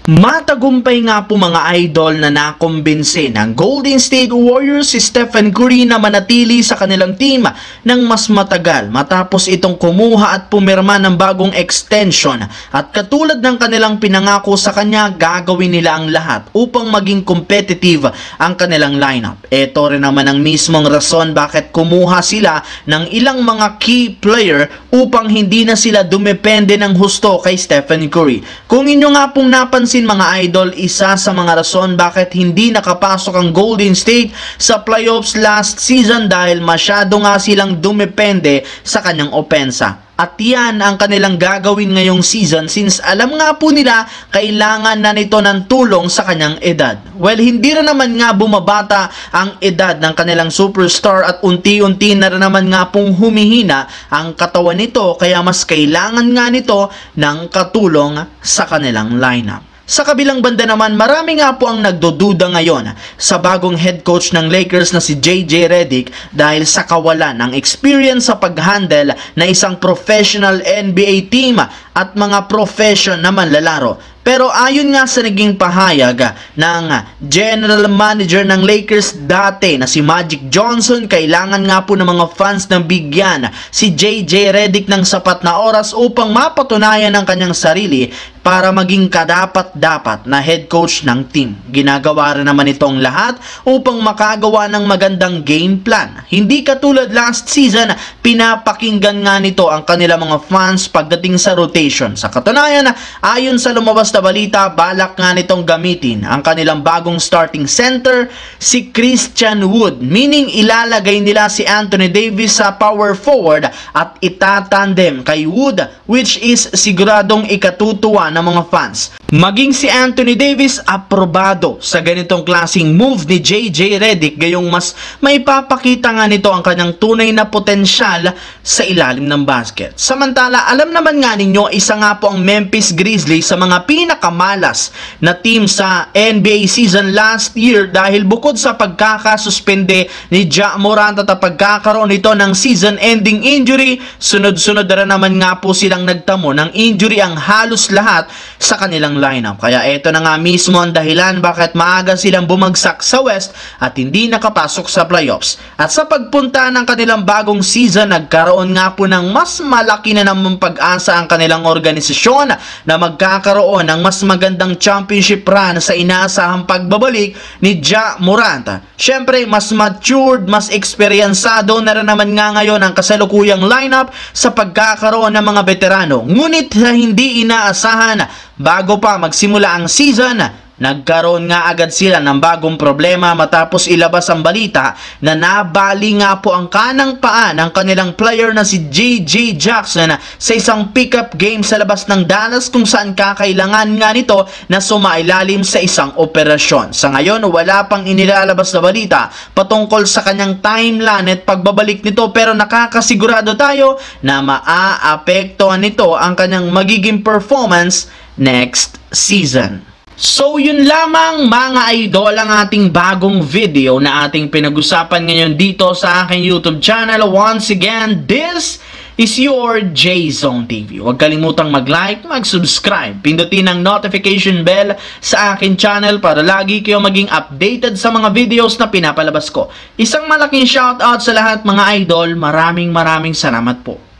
Matagumpay nga po mga idol na nakumbinse ng Golden State Warriors si Stephen Curry na manatili sa kanilang team ng mas matagal matapos itong kumuha at pumirma ng bagong extension, at katulad ng kanilang pinangako sa kanya, gagawin nila ang lahat upang maging competitive ang kanilang lineup. Ito rin naman ang mismong rason bakit kumuha sila ng ilang mga key player upang hindi na sila dumepende ng husto kay Stephen Curry. Kung inyo nga pong napansin mga idol, isa sa mga rason bakit hindi nakapasok ang Golden State sa playoffs last season dahil masyado nga silang dumepende sa kanyang opensa. At yan ang kanilang gagawin ngayong season since alam nga po nila kailangan na nito ng tulong sa kanyang edad. Well, hindi na naman nga bumabata ang edad ng kanilang superstar at unti-unti na naman nga pong humihina ang katawan nito, kaya mas kailangan nga nito ng katulong sa kanilang lineup. Sa kabilang banda naman, marami nga po ang nagdududa ngayon sa bagong head coach ng Lakers na si JJ Redick dahil sa kawalan ng experience sa pag-handle na isang professional NBA team at mga profession na manlalaro. Pero ayon nga sa naging pahayag ng general manager ng Lakers dati na si Magic Johnson, kailangan nga po ng mga fans na bigyan si JJ Redick ng sapat na oras upang mapatunayan ang kanyang sarili para maging kadapat-dapat na head coach ng team. Ginagawa rin naman itong lahat upang makagawa ng magandang game plan. Hindi katulad last season, pinapakinggan nga nito ang kanilang mga fans pagdating sa rotation. Sa katunayan, ayon sa lumabas na balita, balak nga nitong gamitin ang kanilang bagong starting center, si Christian Wood. Meaning ilalagay nila si Anthony Davis sa power forward at itatandem kay Wood, which is siguradong ikatutuwa ng mga fans. Maging si Anthony Davis aprobado sa ganitong klaseng move ni JJ Redick, gayong mas may papakita nga nito ang kanyang tunay na potensyal sa ilalim ng basket. Samantala, alam naman nga ninyo, isa nga po ang Memphis Grizzlies sa mga pinakamalas na team sa NBA season last year dahil bukod sa pagkakasuspende ni Ja Morant at pagkakaroon nito ng season-ending injury, sunod-sunod na naman nga po silang nagtamo ng injury ang halos lahat sa kanilang lineup. Kaya ito na nga mismo ang dahilan bakit maaga silang bumagsak sa West at hindi nakapasok sa playoffs. At sa pagpunta ng kanilang bagong season, nagkaroon nga po ng mas malaki na namang pag-asa ang kanilang organisasyon na magkakaroon ng mas magandang championship run sa inaasahang pagbabalik ni Ja Morant. Syempre, mas matured, mas eksperyensado na rin naman nga ngayon ang kasalukuyang lineup sa pagkakaroon ng mga veterano. Ngunit hindi inaasahan, bago pa magsimula ang season, nagkaroon nga agad sila ng bagong problema matapos ilabas ang balita na nabali nga po ang kanang paa ng kanilang player na si J.J. Jackson sa isang pick-up game sa labas ng Dallas, kung saan kakailangan nga nito na sumailalim sa isang operasyon. Sa ngayon, wala pang inilalabas na balita patungkol sa kanyang timeline at pagbabalik nito, pero nakakasigurado tayo na maaapektuhan nito ang kanyang magiging performance next season. So yun lamang mga idol ang ating bagong video na ating pinag-usapan ngayon dito sa aking YouTube channel. Once again, this is your J-Zone TV. Huwag kalimutang mag-like, mag-subscribe, pindutin ang notification bell sa aking channel para lagi kayo maging updated sa mga videos na pinapalabas ko. Isang malaking shoutout sa lahat mga idol. Maraming salamat po.